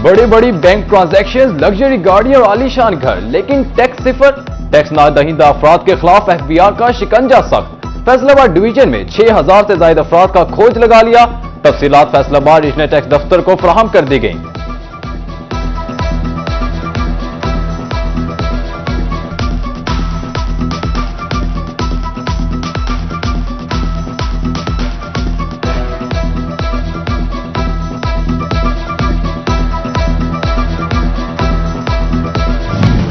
बड़ी बड़ी bank transaction, luxury गाड़ी और आलीशान घर, लेकिन टैक्स सिफर। टैक्स ना दहिंदा अफराद के खिलाफ FBI का शिकंजा सख्त। फैसलाबाद डिवीजन में 6000 से ज्यादा अफराद का खोज लगा लिया। तफसीलात फैसलाबाद रीजनल टैक्स दफ्तर को फराहम कर दी गई।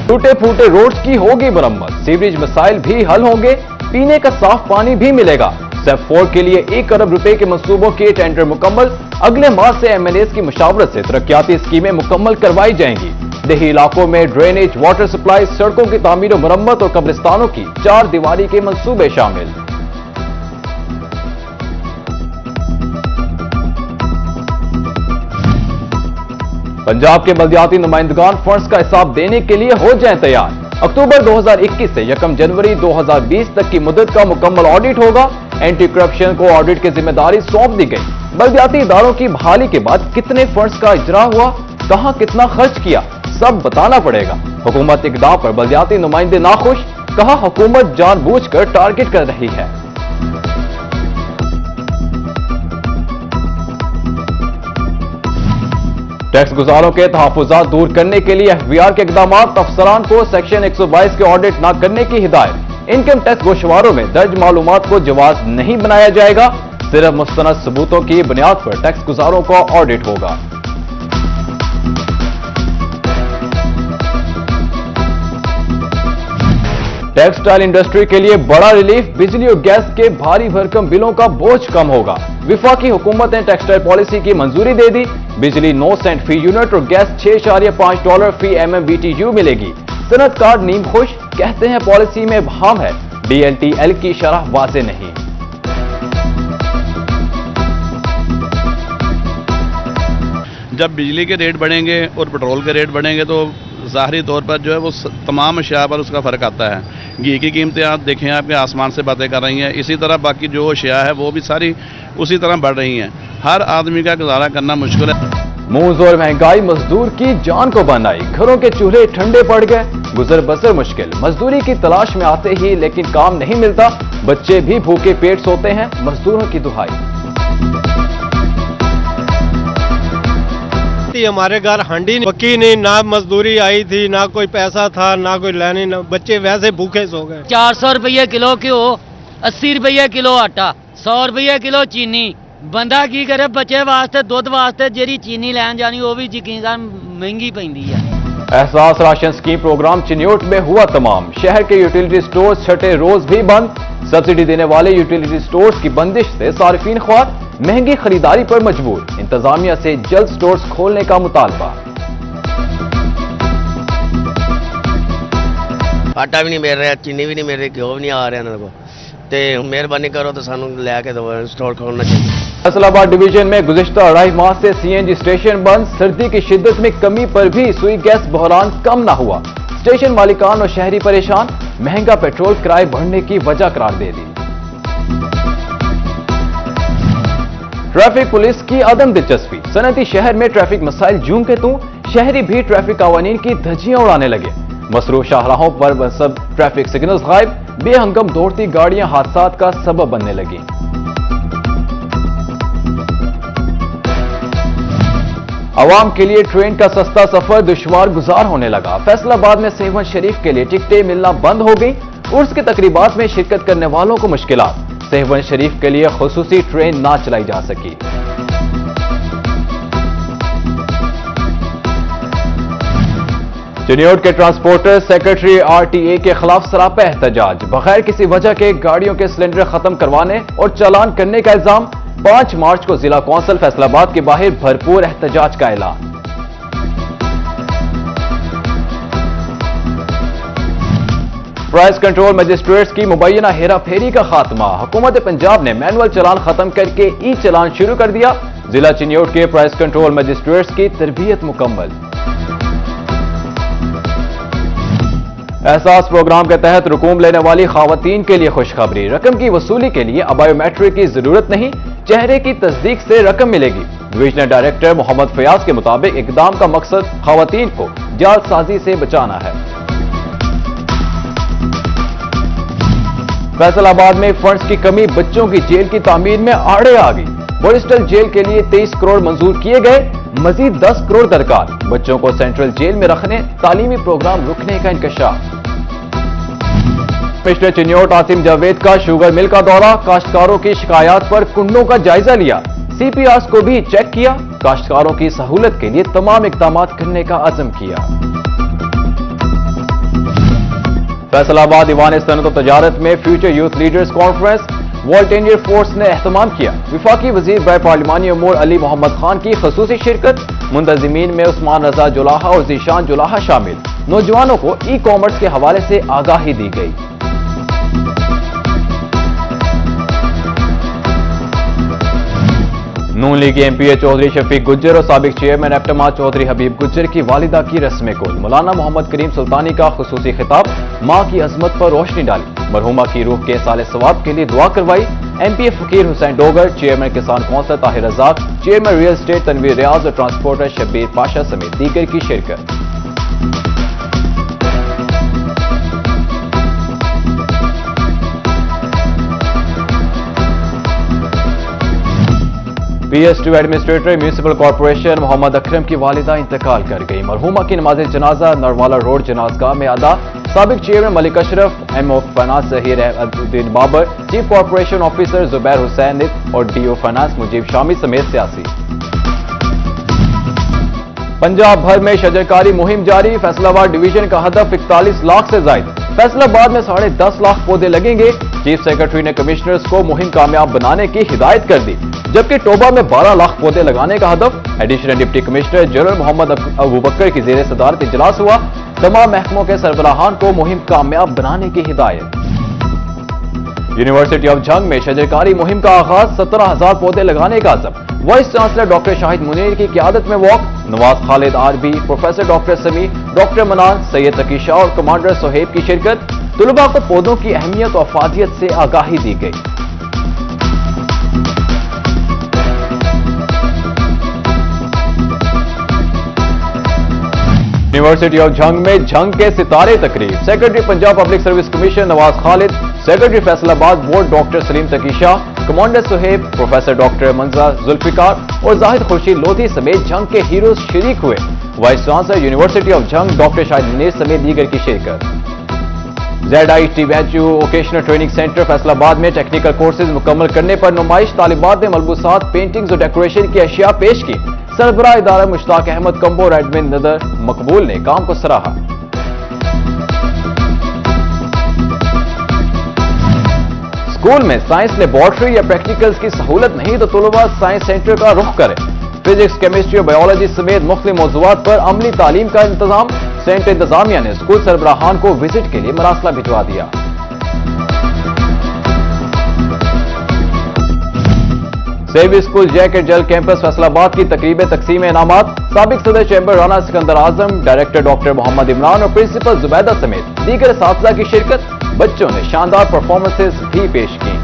टूटे फूटे रोड्स की होगी मरम्मत, सीवरेज मसाइल भी हल होंगे, पीने का साफ पानी भी मिलेगा। स्टेप 4 के लिए 1 अरब रुपए के मंसूबों के टेंडर मुकम्मल। अगले माह से MNAs की मुशावरत से तरक्याती स्कीमें मुकम्मल करवाई जाएंगी। देही इलाकों में ड्रेनेज, वाटर सप्लाई, सड़कों की तामीर और मरम्मत और कब्रिस्तानों की 4 दीवारी के मंसूबे शामिल। पंजाब के बल्दियाती नुमाइंदगान फंड्स का हिसाब देने के लिए हो जाएं तैयार। अक्टूबर 2021 से 1 जनवरी 2020 तक की मुद्दत का मुकम्मल ऑडिट होगा। एंटी करप्शन को ऑडिट की जिम्मेदारी सौंप दी गई। बल्दियाती इदारों की बहाली के बाद कितने फंड्स का इजरा हुआ, कहां कितना खर्च किया, सब बताना पड़ेगा। हुकूमत इकदाम पर बल्दियाती नुमाइंदे नाखुश, कहा हुकूमत जानबूझकर टारगेट कर रही है। टैक्स गुजारों के तहफुजात दूर करने के लिए FBI के इकदाम, अफसरान को सेक्शन 122 के ऑडिट न करने की हिदायत। इनकम टैक्स गोशवारों में दर्ज मालूमात को जवाज नहीं बनाया जाएगा, सिर्फ मुस्तनद सबूतों की बुनियाद पर टैक्स गुजारों का ऑडिट होगा। टेक्सटाइल इंडस्ट्री के लिए बड़ा रिलीफ, बिजली और गैस के भारी भरकम बिलों का बोझ कम होगा। विफाकी हुकूमत ने टेक्सटाइल पॉलिसी की मंजूरी दे दी। बिजली 9 सेंट फी यूनिट और गैस $6.5 फी MMBTU मिलेगी। सनतकार नीम खुश, कहते हैं पॉलिसी में भाम है, DLTL की शरह वाज़ेह नहीं। जब बिजली के रेट बढ़ेंगे और पेट्रोल के रेट बढ़ेंगे तो ज़ाहरी तौर पर जो है वो तमाम अशिया पर उसका फ़र्क आता है। घी की कीमतें आप देखें, आपके आसमान से बातें कर रही हैं। इसी तरह बाकी जो अशिया है वो भी सारी उसी तरह बढ़ रही हैं। हर आदमी का गुजारा करना मुश्किल है। मूंज और महंगाई मजदूर की जान को बनाई, घरों के चूल्हे ठंडे पड़ गए, गुजर बसर मुश्किल। मजदूरी की तलाश में आते ही लेकिन काम नहीं मिलता, बच्चे भी भूखे पेट सोते हैं, मजदूरों की दुहाई। हमारे घर हांडी पक्की नहीं, ना मजदूरी आई थी, ना कोई पैसा था, ना कोई लेने, ना बच्चे वैसे भूखे सो गए। 400 रुपये किलो घ्यो, 80 रुपये किलो आटा, 100 रुपये किलो चीनी। बंदा की करे बच्चे वास्ते दुध वास्ते जेरी चीनी लैन जानी वो भी यकीन महंगी पैंदी है। एहसास राशन स्कीम प्रोग्राम चिन्योट में हुआ तमाम। शहर के यूटिलिटी स्टोर्स छठे रोज भी बंद। सब्सिडी देने वाले यूटिलिटी स्टोर्स की बंदिश से सार्फिन ख्वार, महंगी खरीदारी पर मजबूर। इंतजामिया से जल्द स्टोर्स खोलने का मुतालबा। आटा भी नहीं मिल रहा, चीनी भी नहीं मिल रही, घ्यो भी नहीं आ रहा इन्होंने को। मेहरबानी करो तो सानू लैके दो, स्टोर खोलना चाहिए। फैसलाबाद डिवीजन में गुज़िश्ता 2.5 माह से CNG स्टेशन बंद। सर्दी की शिद्दत में कमी पर भी सुई गैस बहरान कम ना हुआ। स्टेशन मालिकान और शहरी परेशान, महंगा पेट्रोल किराए बढ़ने की वजह करार दे दी। ट्रैफिक पुलिस की अदम दिलचस्पी, सनती शहर में ट्रैफिक मसाइल जूं के तू, शहरी भी ट्रैफिक कावानीन की धज्जियां उड़ाने लगे। मसरूफ शाहराहों पर सब ट्रैफिक सिग्नल्स गायब, बेहंगम दौड़ती गाड़ियां हादसात का सबब बनने लगी। अवाम के लिए ट्रेन का सस्ता सफर दुश्वार गुजार होने लगा। फैसलाबाद में सेहवन शरीफ के लिए टिकटें मिलना बंद हो गई। उर्स की तकरीबात में शिरकत करने वालों को मुश्किलात, सेहवन शरीफ के लिए खुसूसी ट्रेन ना चलाई जा सकी। चिन्योट के ट्रांसपोर्टर सेक्रेटरी RTA के खिलाफ सरापा एहतजाज, बगैर किसी वजह के गाड़ियों के सिलेंडर खत्म करवाने और चालान करने का इल्जाम। 5 मार्च को जिला कौंसिल फैसलाबाद के बाहर भरपूर एहतजाज का ऐलान। प्राइस कंट्रोल मजिस्ट्रेट्स की मुबैना हेरा फेरी का खात्मा, हुकूमत पंजाब ने मैनुअल चालान खत्म करके ई चालान शुरू कर दिया। जिला चिन्योट के प्राइस कंट्रोल मजिस्ट्रेट्स की तरबियत मुकम्मल। एहसास प्रोग्राम के तहत रकूम लेने वाली खवातीन के लिए खुशखबरी, रकम की वसूली के लिए अब बायोमेट्रिक की जरूरत नहीं, चेहरे की तस्दीक से रकम मिलेगी। डिविजनल डायरेक्टर मोहम्मद फयाज के मुताबिक इकदाम का मकसद खवातीन को जालसाजी से बचाना है। फैसलाबाद में फंड्स की कमी बच्चों की जेल की तामीर में आड़े आ गई। बोरिस्टल जेल के लिए 23 करोड़ मंजूर किए गए, मजीद 10 करोड़ दरकार। बच्चों को सेंट्रल जेल में रखने, तालीमी प्रोग्राम रुकने का इंकशाफ। मिस्टर चिन्योट आसिम जावेद का शुगर मिल का दौरा, काश्तकारों की शिकायत पर कुंडों का जायजा लिया, CPRs को भी चेक किया, काश्तकारों की सहूलत के लिए तमाम इकदाम करने का अज़म किया। फैसलाबाद दीवान सनत और तजारत में future youth leaders conference world Indian force ने एहतमाम किया। विफाकी वजीर बर पार्लिमानी अमूर अली मोहम्मद खान की खसूसी शिरकत। मुंतजिमीन में उस्मान रजा जुलाहा और जीशान जुलाहा शामिल। नौजवानों को ई-कॉमर्स के हवाले से आगाही दी गई। नून लीग MP चौधरी शफीक गुज्जर और साबिक चेयरमैन एप्टमा चौधरी हबीब गुज्जर की वालिदा की रस्म कुल। मौलाना मोहम्मद करीम सुल्तानी का खुसूसी खिताब, मां की अजमत पर रोशनी डाली। मरहुमा की रूह के साले सवाब के लिए दुआ करवाई। MP Fakir Hussain Dogar, chairman Kisan council Tahir Razzaq, chairman real estate Tanveer Riaz और ट्रांसपोर्टर शब्बीर पाशा समेत दीगर की शिरकत। PS2 administrator municipal corporation Mohammad Akram की वालिदा इंतकाल कर गई। मरहुमा की नमाज जनाजा नरवाला रोड जनाजगाह में अदा। साबिक chairman Malik Ashraf, MO finance Zaheer Ahmaduddin Babar, chief corporation officer Zubair Hussain और DO फाइनेंस मुजीब शामी समेत सियासी। पंजाब भर में शजरकारी मुहिम जारी। फैसलाबाद डिवीजन का हदफ 41 लाख से जायद। फैसलाबाद में 10.5 लाख पौधे लगेंगे। चीफ सेक्रेटरी ने कमिश्नर्स को मुहिम कामयाब बनाने की हिदायत कर दी, जबकि टोबा में 12 लाख पौधे लगाने का हदफ। Additional deputy commissioner general Mohammad Abubakar की जेर सदारत इजलास हुआ। तमाम महकमों के सरबराहान को मुहिम कामयाब बनाने की हिदायत। यूनिवर्सिटी ऑफ झंग में शजरकारी मुहिम का आगाज। 17,000 पौधे लगाने का अज़म। Vice chancellor doctor Shahid Munir की क़यादत में walk. Nawaz Khalid RB, professor doctor Sami, doctor Manan, Syed तकी शाह और कमांडर सोहेब की शिरकत। तुलबा को पौधों की अहमियत और अफादियत से आगाही दी गई। यूनिवर्सिटी ऑफ झंग में झंग के सितारे तकरीब। Secretary Punjab public service commission Nawaz Khalid, secretary Faisalabad board doctor Saleem Taqi Shah, commander Suhaib, professor doctor Manzar Zulfiqar और जाहिद खुर्शीद लोधी समेत झंग के हीरोज शरीक हुए। Vice chancellor university of Jhang doctor Shahid Munir समेत दीगर की शिरकत। ZITVHU vocational training centre Faisalabad में टेक्निकल कोर्सेज मुकम्मल करने पर नुमाइश। तालिबात ने मलबूसात, पेंटिंग्स और डेकोरेशन की अशिया पेश की। सरबराह इदारा मुश्ताक अहमद कंबो और एडमिन नदर मकबूल ने काम को सराहा। स्कूल में साइंस लेबोरेटरी या प्रैक्टिकल्स की सहूलत नहीं तो तुलबा साइंस सेंटर का रुख करें। फिजिक्स, केमिस्ट्री और बायोलॉजी समेत मुख्तलिफ मौज़ूआत पर अमली तालीम का इंतजाम। सेंटर इंतजामिया ने स्कूल सरबराहान को विजिट के लिए मरासला भिजवा दिया। सेवी स्कूल जैकेट जेल कैंपस फैसलाबाद की तकरीब तकसीम इनामात। साबिक सदर chamber Rana Sikandar Azam, director doctor Muhammad Imran और प्रिंसिपल जुबैदा समेत दीगर साथिया की शिरकत। बच्चों ने शानदार परफॉर्मेंसेस भी पेश की।